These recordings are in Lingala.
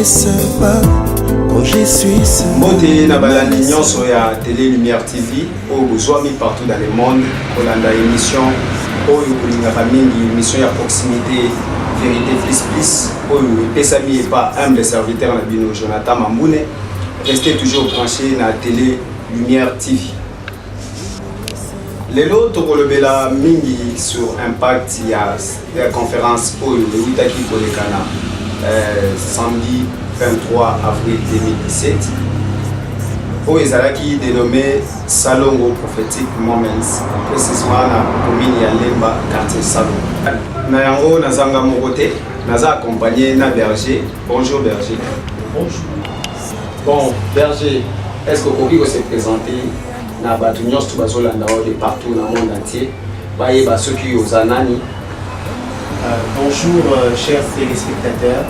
laisse pas quand je suis seul. Moté na balandi nyonso ya Télé Lumière TV au Bozwami partout dans le monde. Olanda émission oyo kolingaka mingi, émission ya proximité, vérité plus oyo epesami et pas humble serviteur na bino Jonathan Mamboune. Restez toujours branchés na Télé Lumière TV. Lelo tokolobela mingi sur impact ya conférence oyo ewutaki kolekana samedi 23 avril 2017 oyo ezalaki dénommé Salongo Prophetic Moments, précisément na commune ya Lemba, quartier Salongo. Na yango nazanga moko te, naza accompagné na Berger. Bonjour Berger. Bonjour. Bon Berger, est-ce que vous pouvez se présenter na bato nyonso bazolanda de partout dans le monde entier bayeba soki ozanani? Bonjour chers téléspectateurs.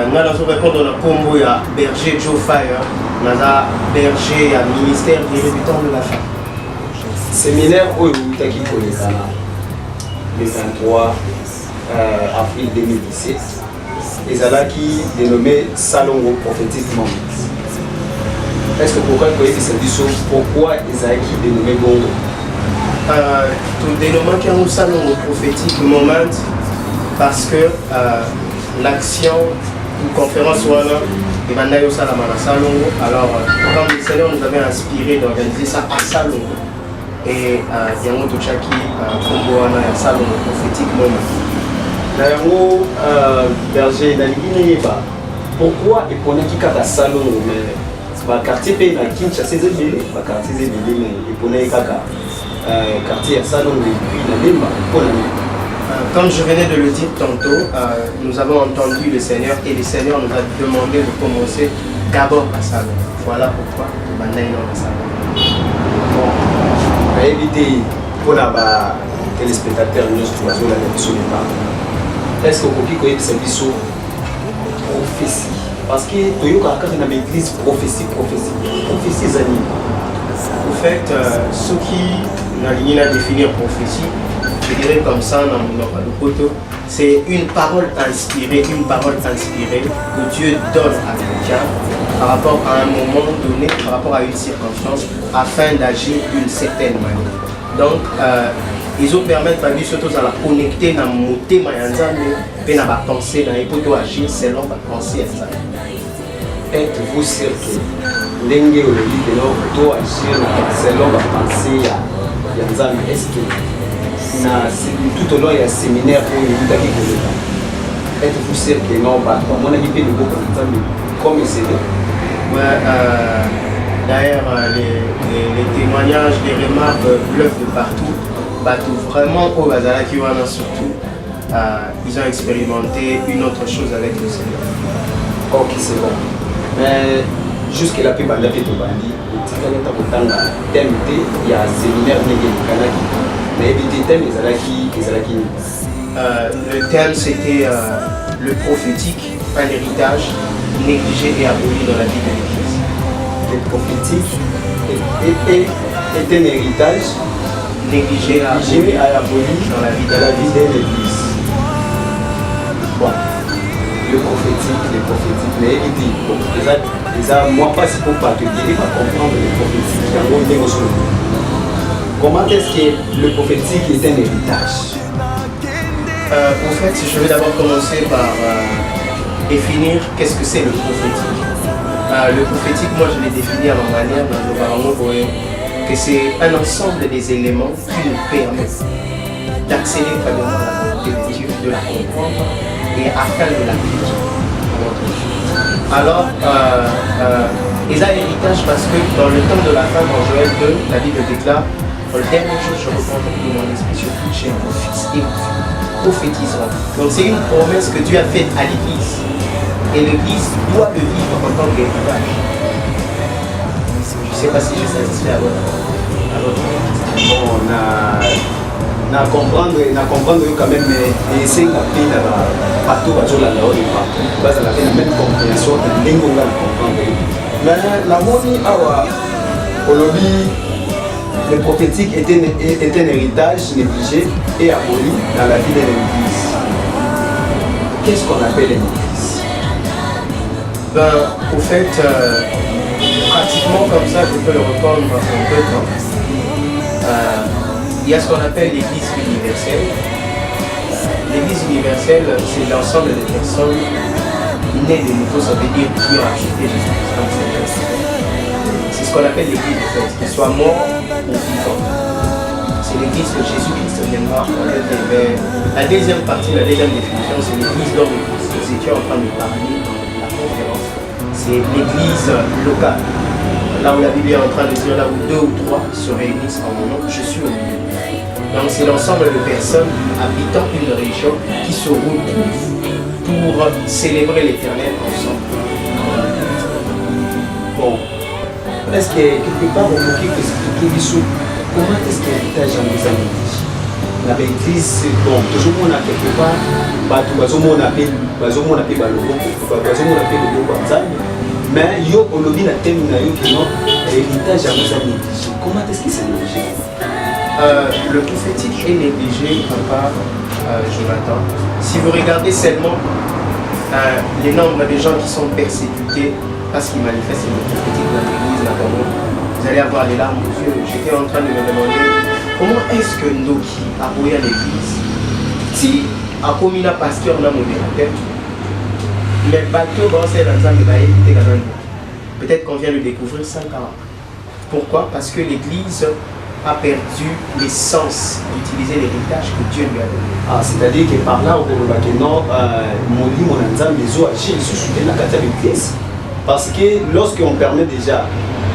Nous allons répondre à la combo ya Berger Joe Fire. Naza Berger à ministère des débutants de la femme. Séminaire oyo utaki kolekana le 23 avril 2017 ezalaki dénommé Salongo Prophetic Moments. Est-ce que pourquoi pourquoi ezalaki dénommé bongo? Tout dénommé un Salongo Prophetic Moment parce que l'action ou conférence wana et Bandayo Salamana Salongo. Alors quand le Seigneur nous avait inspiré d'organiser ça à Salongo et Yango Tochaki Kombo wana ya Salongo Prophetic Moment. Yango Berger nalingi ba pourquoi eponaki kaka Salongo mais ba quartier pe na Kinshasa ezebele ba quartier ezebele mais eponaki kaka quartier ya Salongo et puis na Lemba mpona. Comme je venais de le dire tantôt, nous avons entendu le Seigneur et le Seigneur nous a demandé de commencer d'abord à Salongo. Voilà pourquoi nous avons à Salongo. Bon, on va éviter pour les téléspectateurs nous la émission de parole. Est-ce que vous pouvez connaître cette émission prophétie? Parce que nous avons quand même l'église prophétie zani. En fait, ce qui n'a pas définir prophétie, je dirais comme ça dans le poteau, c'est une parole inspirée que Dieu donne à quelqu'un par rapport à un moment donné, par rapport à une circonstance, afin d'agir d'une certaine manière. Donc, ils ont permis de surtout à la connecter dans le thème et dans la pensée, dans les poteaux agir selon la pensée. Êtes-vous sûr que l'engue ou le lit de l'eau agir selon la pensée ya Nzambe? Est-ce que tout au long il y a un séminaire où il y a des êtes-vous sûr que non, mon avis peut nous comme c'est d'ailleurs les témoignages, les remarques pleuvent de partout. Vraiment au Bazala qui surtout ils ont expérimenté une autre chose avec le Seigneur. Ok, c'est bon. Mais jusqu'à la plupart de la vie de Bandi, il y a un séminaire le thème c'était le prophétique, un héritage négligé et aboli dans la vie de l'Église. Le prophétique est un héritage négligé et aboli dans la vie de l'Église. Bon. Le prophétique, mais il dit, moi pas si pour particulier, pas comprendre le prophétique. Comment est-ce que le prophétique est un héritage? En fait, je vais d'abord commencer par définir qu'est-ce que c'est le prophétique. Le prophétique, moi je l'ai défini à ma manière dans le Baron que c'est un ensemble des éléments qui nous permettent d'accéder vraiment à la volonté de Dieu, de la comprendre et afin de la vivre. Alors, et ça héritage parce que dans le temps de la fin, dans Joël 2, la Bible déclare: pour le dernier jour, je reprends de mon esprit sur tout chair, mon fils et mon fils prophétiseront. Donc c'est une promesse que Dieu a faite à l'Église. Et l'Église doit le vivre en tant qu'héritage. Je ne sais pas si je satisfais à votre bon, on a comprendre quand même, mais c'est la paix partout, la même compréhension, mais la monnaie, le prophétique est un héritage négligé et aboli dans la vie de l'Église. Qu'est-ce qu'on appelle l'Église? Ben, au fait, pratiquement comme ça, je peux le reprendre en deux temps. Il y a ce qu'on appelle l'Église universelle. L'Église universelle, c'est l'ensemble des personnes nées de nouveau, ça veut dire qui ont accepté Jésus-Christ. C'est ce qu'on appelle l'Église, en fait, qu'il soit mort ou vivant. C'est l'Église que Jésus-Christ viendra enlever. Mais la deuxième partie, la deuxième définition, c'est l'Église dont nous étions en train de parler dans la conférence. C'est l'Église locale. Là où la Bible est en train de dire, là où 2 ou 3 se réunissent en mon nom, je suis au milieu. Donc c'est l'ensemble de personnes habitant une région qui se retrouvent pour célébrer l'Éternel ensemble. Bon, est-ce que quelque part on peut expliquer comment est-ce que l'héritage en nous amène? La bêtise, bon, toujours on a quelque part, on appelle mais yo olobi na thème na yo qui non l'héritage en nous amène. Comment est-ce que c'est négligé? Le prophétique est négligé par Jonathan. Si vous regardez seulement les nombres des gens qui sont persécutés parce qu'ils manifestent le prophétique dans l'église, vous allez avoir les larmes aux yeux. J'étais en train de me demander comment est-ce que Ndoki a bouillé à l'église. Si a commis un pasteur dans mon tête, mais bateau c'est dans un peut-être qu'on vient de découvrir 5 ans. Pourquoi? Parce que l'église a perdu l'essence d'utiliser l'héritage que Dieu lui a donné. Ah, c'est-à-dire que par là, on peut dire que non, mon agir sous la carte de l'église. Parce que lorsqu'on permet déjà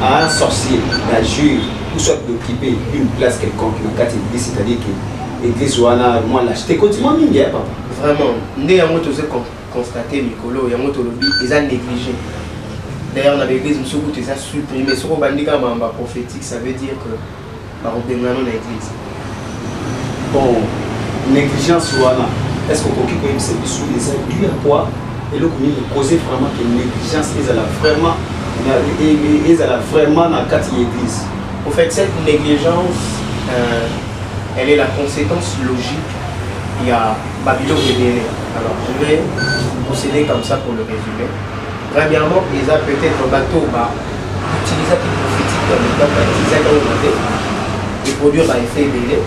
à un sorcier d'agir ou soit d'occuper une place quelconque dans la carte de l'église, c'est-à-dire que l'église ou moi l'acheter continuellement, papa. Vraiment, nous avons constaté, Nicolo, nous avons négligé. D'ailleurs, dans l'église, nous avons supprimé. Si on a prophétique, ça veut dire que l'église. Bon, négligence est-ce qu'on peut dire que c'est dû à quoi? Et le causer vraiment que négligence est vraiment dans la carte de l'église. Au fait, cette négligence, elle est la conséquence logique. Il y a Babylone et Béné. Alors, je vais procéder comme ça pour le résumer. Premièrement, ils ont peut-être un bateau utilisé pour prophétique dans le temps d'utiliser et produire un effet belé.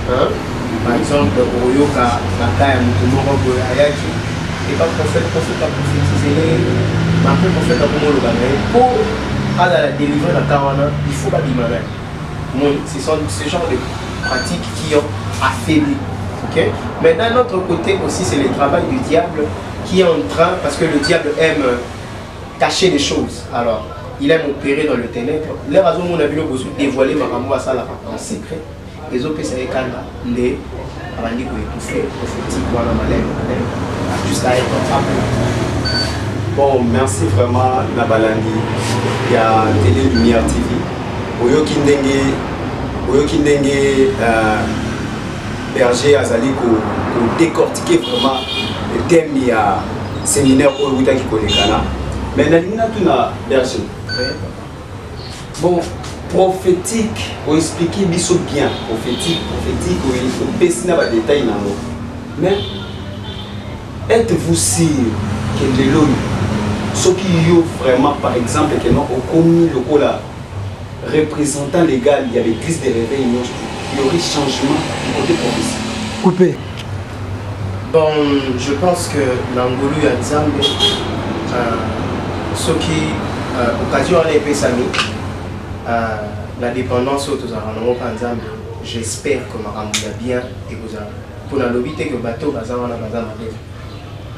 Par exemple, au Yoka, la taille, et pas prophète a prophétisé, mais après prophète a promo le bagage. Pour la délivrer la Kawana, il faut pas diminuer. Ce sont ce genre de pratiques qui ont affaibli. Okay? Mais d'un autre côté aussi, c'est le travail du diable qui est en train, parce que le diable aime cacher les choses. Alors, il aime opérer dans le ténèbre. Les raisons où on a vu dévoiler ma à ça en secret. Les autres, c'est les canards, les Avandi pour étouffer, prophétique, voilà, malin, jusqu'à être appelé. Bon, merci vraiment, Nabalandi. Il y a Télé Lumière TV. Oyoki Ndenge, Berger Azali, pour décortiquer vraiment le thème il y a séminaire au Witaki Kolekana. Mais nous avons Berger. Bon, prophétique, pour expliquer biso bien, prophétique, il faut baisser dans les détails. Mais êtes-vous sûr que les lois, ceux qui ont vraiment, par exemple, qui ont commis le représentant légal, il y a l'église des réveils, il y aurait changement du côté prophétique. Coupé. Bon, je pense que l'Angolu et Nzambe, ceux qui, occasion à l'épée sami, la dépendance aux Nzambe, j'espère que ma ramouille bien et vous avez. Pour la lobby, que le bateau va s'en aller.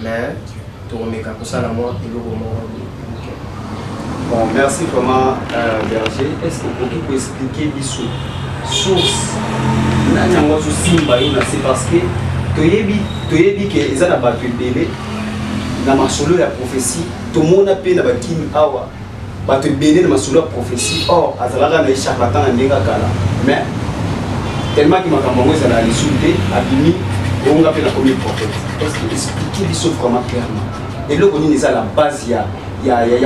Mais, tu remets comme ça la moi et le roman. Bon, merci vraiment, Berger. Est-ce que vous pouvez expliquer les sources? C'est parce que tu as dit que les gens battu le bébé dans ma solo la prophétie. Tout le monde a payé la bâtime awa. Battu le bébé dans ma solo la prophétie. Or, Azalaga n'a échappé à Nenga Kala. Mais, tellement qu'il m'a commencé à l'insulter, à Bimi, et on a fait la première prophète. Est-ce que expliquer les choses vraiment clairement? Et là, on est à la base, il y a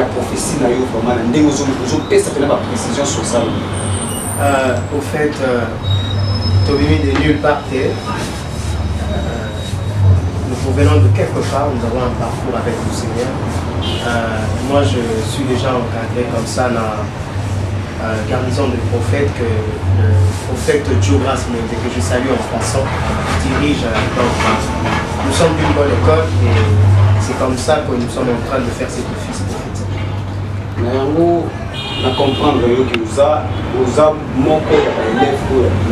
prophétie, il y a vraiment la précision sur ça. Au fait, Tobimi de nulle part, nous provenons de quelque part, nous avons un parcours avec le Seigneur. Moi, je suis déjà encadré comme ça dans la garnison de prophète que le prophète Joras, que je salue en passant, dirige. Donc, nous sommes d'une bonne école et c'est comme ça que nous sommes en train de faire cet office prophétique. Mais on a comprendre que nous avons mon corps d'élèves qui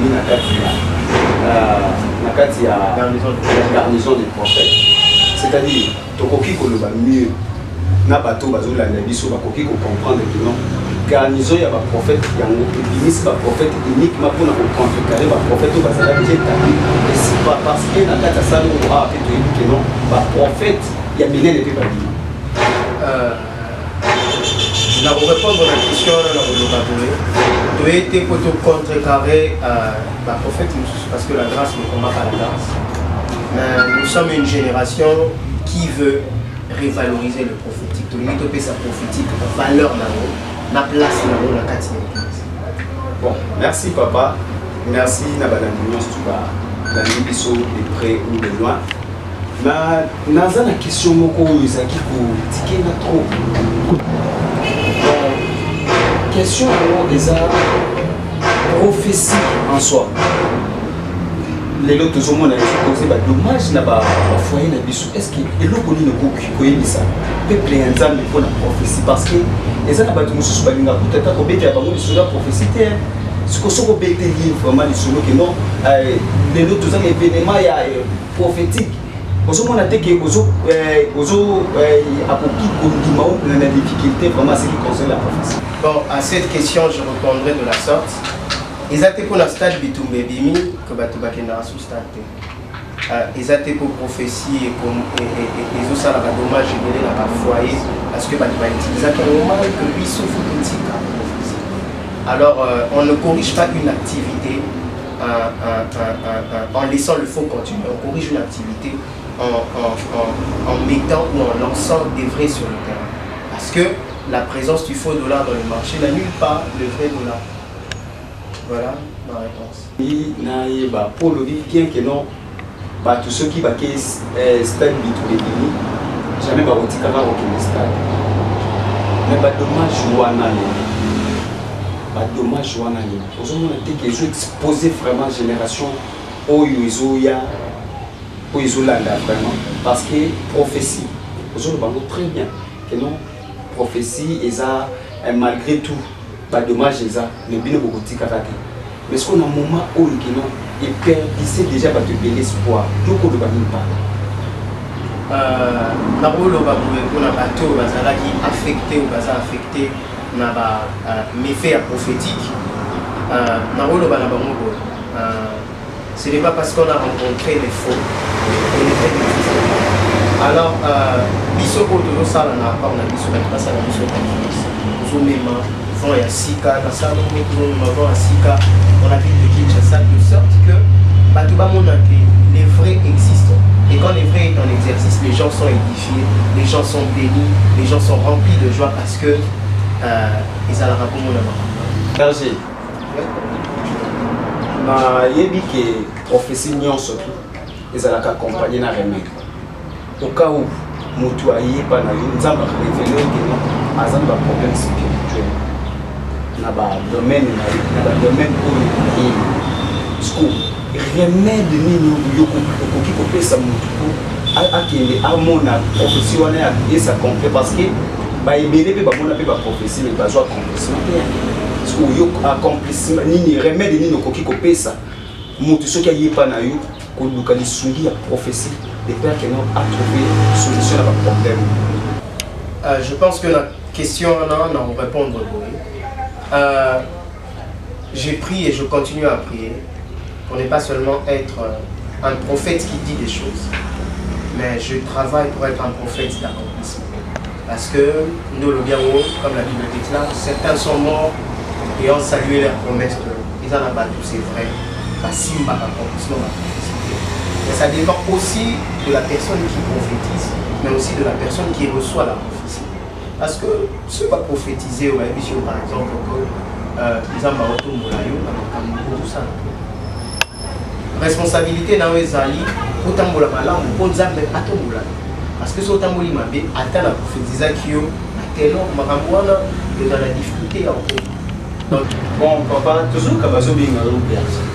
na garnison des prophètes. C'est-à-dire, tokoki koloba mieux na bato bazolanda biso bakoki comprendre que non garnison ya ba prophète yango ebimisi ba prophète uniquement pour na contrecarrer ba prophète oyo bazalaki etali et c'est pas parce que na kati ya sala oyo awa mpe toyebi ke non ba prophète ya minene mpe babima. Na répondre à la question na koloba boye toyete po to contrecarrer ba prophète parce que la grâce ne combat pas la grâce. Nous sommes une génération qui veut revaloriser le prophétique. Tout le monde peut sa prophétique, valeur na place na kati. Bon, merci papa. Merci na balangunion stuba. La biso de près ou de loin. Na naza na question moko ezaki ko tikena trop. Question eza prophétie en soi. Les autres ont causé des dommages dans le foyer de biso. Est-ce que les gens connaissent le ça peuple est en pour la prophétie parce que les gens ont dit que les gens ont dit que les prophétie. Ce que sont les vraiment que non, les autres ont événements prophétiques. Aux hommes on a dit que aux la difficulté vraiment ce qui concerne la prophétie. Bon, à cette question, je répondrai de la sorte. Ils étaient pour la stade Bitumbe Bimi, que Batubakena sous stade. Ils étaient pour prophétie et ils ont ça là dommage généré dans le foyer parce que Batubakena utilisait un moment que lui souffre politique. Alors, on ne corrige pas une activité en laissant le faux continuer. On corrige une activité en mettant ou en lançant des vrais sur le terrain. Parce que la présence du faux dollar dans le marché n'annule pas le vrai dollar. Voilà ma réponse. Pour le dire, bien que non, tous ceux qui baquent stade Bitumbe jamais va retirer au stade. Mais dommage wanani. Aux hommes on a dit qu'ils ont exposé vraiment la génération au Yuzoya, au Yuzolanda vraiment. Parce que prophétie, aux hommes on très bien que non prophétie et ça malgré tout. Dommage mais bien beaucoup de mais ce qu'on a un moment où il perdissait déjà de l'espoir donc on ne va pas na rolo ba pour na bateau bazala qui affecté ou baza affecté na ba méfait prophétique na rolo ba na bango ce n'est pas parce qu'on a rencontré les faux qu'on est fait. Alors biso ko to ça na pas on a biso pas ça na biso ko zo même il y a Sika, on a vu de Kinshasa, de sorte que les vrais existent. Et quand les vrais sont en exercice, les gens sont édifiés, les gens sont bénis, les gens sont remplis de joie parce que ils ont la rapport. Berger, il y a que prophétie surtout, ils ont accompagné dans remède. Au cas où, Moutou aïe, pas na une zamba révélé que azam ba problème spirituel. Dans le domaine où il remède nini okoki kopesa motu akende amona prophétie wana esa complet parce que baebele mpe bamona mpe baprophétie me bazwa accomplissement te oyo accomplissement nini remède nini okoki kopesa motu soki ayepa na yo koluka lisungi ya prophétie de père que non a trouvé solution à problème. Je pense que la question on répondre. J'ai prié et je continue à prier pour ne pas seulement être un prophète qui dit des choses, mais je travaille pour être un prophète d'accomplissement. Parce que nous le Biao, comme la Bible déclare, certains sont morts et ont salué leurs promesses. Ils en ont battu, c'est vrai. Simba accomplissement de la prophétie. Mais ça dépend aussi de la personne qui prophétise, mais aussi de la personne qui reçoit la prophétie. Parce que ce qui va prophétiser, par exemple, les Ambaroto Moulayo, tout ça. Responsabilité dans les alliés, autant de la malam, on a même pas Parce que ce tamboli mabé, attend la prophétisation, tellement maramouana, et dans la difficulté en fait. Donc, bon, papa, toujours Kabazo bien au berger.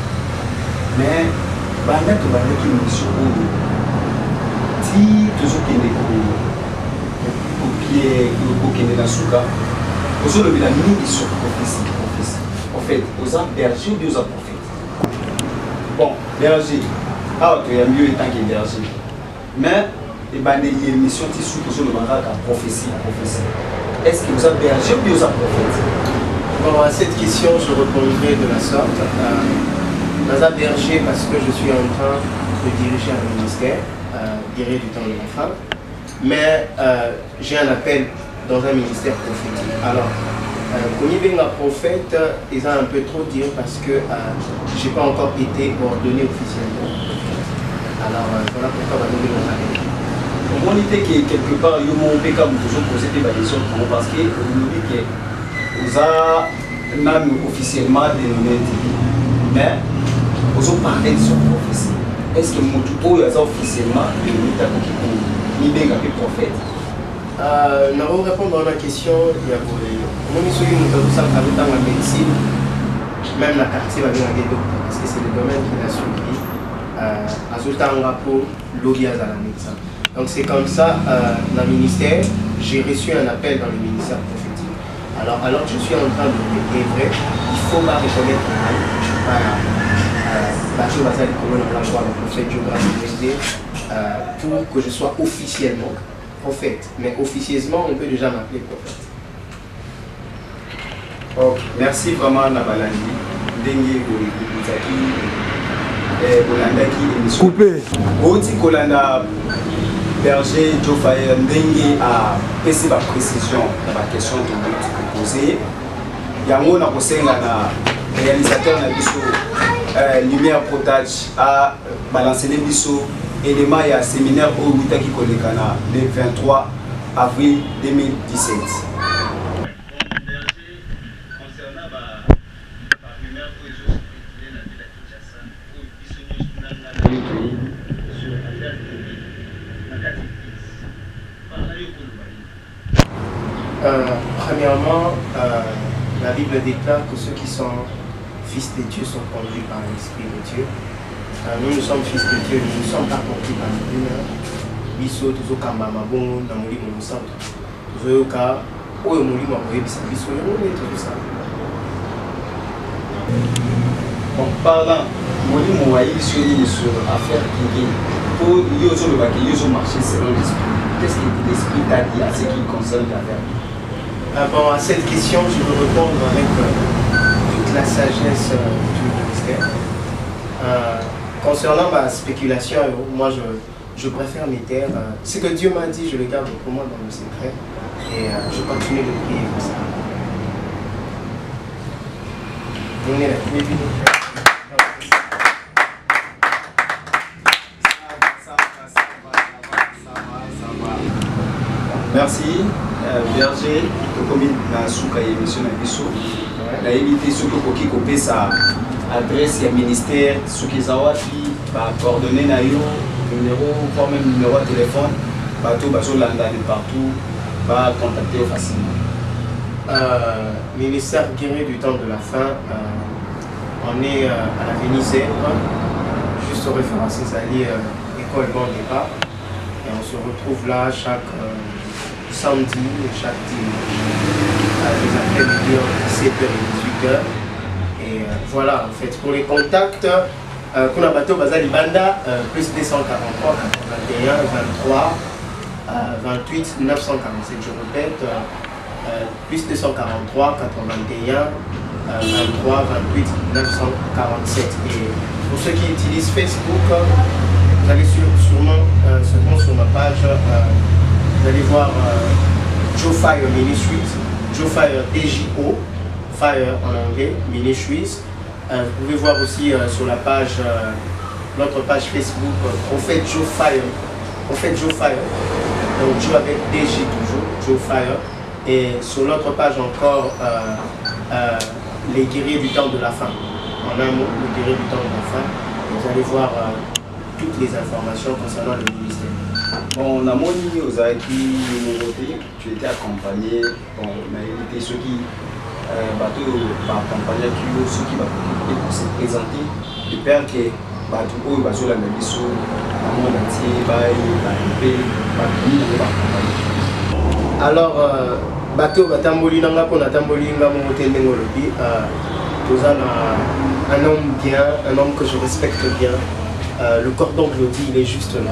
Mais, banda to banda qui nous sur si toujours qu'il est au pied, au pied de la souka, toujours le bilan mini sur prophétie. En fait, aux ans berger ou aux ans prophètes. Bon, berger, tu es mieux étant que berger. Mais, il y a une émission qui est toujours le mandat à prophétie. Est-ce que vous avez berger ou vous avez prophète? Bon, à cette question, je répondrai de la sorte. Dans un berger, parce que je suis en train de diriger un ministère, guérir du temps de la femme. Mais j'ai un appel dans un ministère prophétique. Alors, quand il y a un prophète, ils ont un peu trop dire parce que je n'ai pas encore été ordonné officiellement. Alors, voilà pourquoi on va nous. On était que quelque part, il y a un peu comme toujours posé des questions parce que vous dit que vous avez officiellement dénommé, mais vous avez parlé de son prophétie. Est-ce que vous avez officiellement dénommé un prophète? Nous allons répondre à la question. Il y a la médecine, même la quartier va venir des docteurs, parce que c'est le domaine qui l'a suivi. À pour lobby à la médecine. Donc c'est comme ça, dans le ministère, j'ai reçu un appel dans le ministère prophétique. Alors que je suis en train de vrai, il faut pas reconnaître pour que je sois officiellement prophète. Mais officieusement, on peut déjà m'appeler prophète. Ok, merci vraiment Nabalandi. Dengue Coupé. Oti Kolanda Berger Joe Fire Dengue a passé la précision dans la question que vous posez. Yango na kosenga na réalisateur na biso lumière potage a balancé les biso élément ya séminaire au Witaki Kolekana le 23 avril 2017. Premièrement, la Bible déclare que ceux qui sont fils de Dieu sont conduits par l'Esprit de Dieu. Nous sommes fils de Dieu, nous ne sommes pas conduits par l'humain. Biso tuzo kamba mabongo na mulimo musantu. Tuzo yoka oyo mulimo akoyebisa biso yongo tout ça. Bon, parlant, mulimo wa iso ni sur affaire qui pour yozo le baké yozo marcher selon l'esprit. Qu'est-ce que l'esprit t'a dit à ce qui concerne l'affaire? Bon, à cette question, je vais répondre avec toute la sagesse du ministère. Concernant ma spéculation, moi je préfère me taire. Ce que Dieu m'a dit, je le garde pour moi dans le secret et je continue de prier pour ça. On est là. Merci, Berger, comme dans souka émission na biso. La évité ce que koki kopé sa adresse ya ministère, ce qui zawati ba coordonner na yo, numéro, voire même numéro de téléphone, bateau bazo landa de partout, va contacter facilement. Ministère guéri du temps de la fin, on est à la Vénissée, juste référencé, c'est-à-dire école bon départ, et on se retrouve là chaque samedi et chaque dimanche, les après-midi entre 17h et 18h. Et voilà, en fait, pour les contacts, Kuna Bato Bazali Banda, plus 243 81 23 28 947, je répète, plus 243 81 23 28 947. Et pour ceux qui utilisent Facebook, vous allez sûrement sur ma page, vous allez voir Joe Fire Ministries, Joe Fire DJO, Fire en anglais, Ministries. Vous pouvez voir aussi sur la page, notre page Facebook, Prophète Joe Fire. Prophète Joe Fire. Donc Joe avec DJ toujours, Joe Fire. Et sur notre page encore, les guerriers du temps de la fin. En un mot, les guerriers du temps de la fin. Vous allez voir toutes les informations concernant le ministère. Bon, on a moni aux acquis, tu étais accompagné, bon, on a évité ceux qui bateau accompagné ceux qui va pour se présenter, de peur que bateau oh va sur la même mission, dans le monde entier, alors bateau batamboli nanga pour natamboli nga mon hôtel d'Engolobi, un homme bien, un homme que je respecte bien. Le cordon Glody, il est juste là.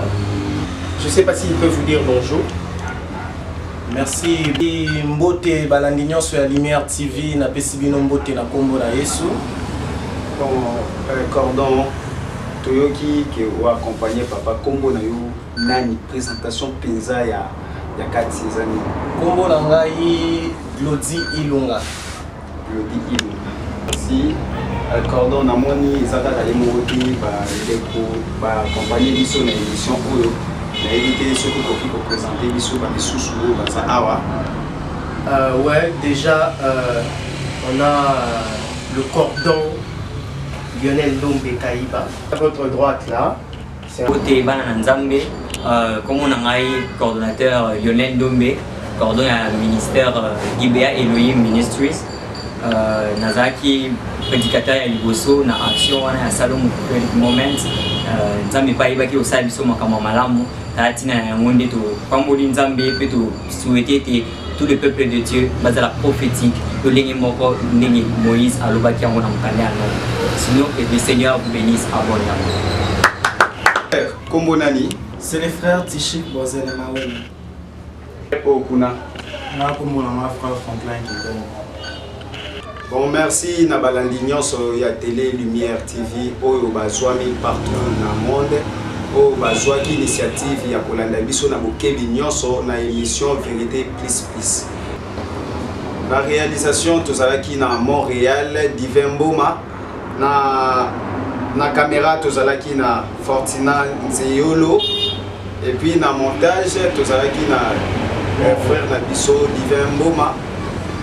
Je ne sais pas s'il peut vous dire bonjour. Merci. Mbote balandinyo sur la Lumière TV na pesibino mbote na kombo na Yesu. Bon, cordon Toyoki qui a accompagné papa kombo na yo nani présentation penza ya 4 saisons. Kombo na ngai Glody Ilunga. Glody Ilunga. Merci. Cordon na moni ezaka kali moti ba accompagner biso na émission oyo. Na évité ce que pour présenter biso ba bisusu ba ça awa. Ouais, déjà on a le cordon Lionel Ndombe Kaïba. À votre droite là, c'est côté Bana Nzambe, comme on a coordonnateur Lionel Ndombe, coordonné à ministère Gibea Elohim Ministries. Nazaki prédicateur ya liboso na action wana ya Salom moment Nzambe pa ibaki osala biso makambo malamu tatina ya ngonde to pamboli Nzambe pe to souhaiter tout le peuple de Dieu bazala prophétique to lenge moko ndenge Moïse alobaki yango na mokanda ya non sinon que le Seigneur vous bénisse abondamment. Kombo nani? C'est les frères Tichik Bozel et Mawen. Okuna. Na kombo na ma frère Franklin qui Bon, merci na balandi nyonso ya Télé Lumière TV oyo bazwami partout na monde oyo bazwaki initiative ya kolanda biso na bokebi nyonso na émission Vérité Plus Plus. La réalisation tozalaki na Montréal Divin Mboma na caméra tozalaki na Fortina Nzeyolo et puis na montage tozalaki na frère na biso Divin Mboma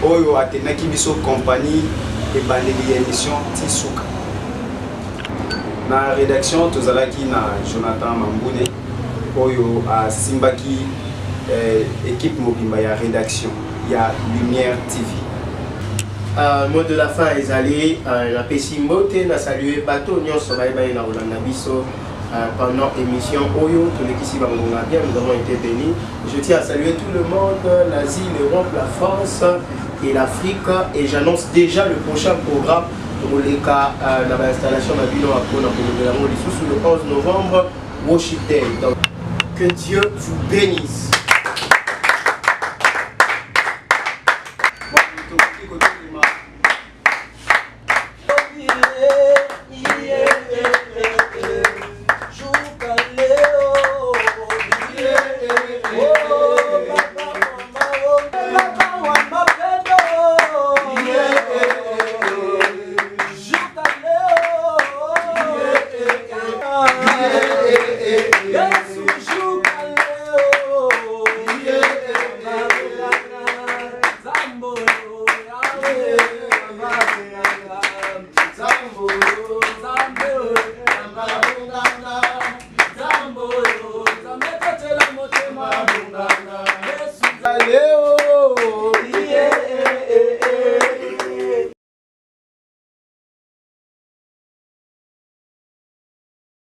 oyo atenaki biso compagnie ebandeli émission Tisuka. Na rédaction tozalaki na Jonathan Mambune oyo asimbaki équipe mobimba ya rédaction ya Lumière TV. Mot de la fin ezali na pesi mbote na saluer bato nyonso bayebani na kolanda biso pendant l'émission Oyo, tous les qui bien, nous avons été bénis. Je tiens à saluer tout le monde, l'Asie, l'Europe, la France et l'Afrique. Et j'annonce déjà le prochain programme pour les cas d'installation de la ville sous le 11 novembre, Worship Day. Donc, que Dieu vous bénisse.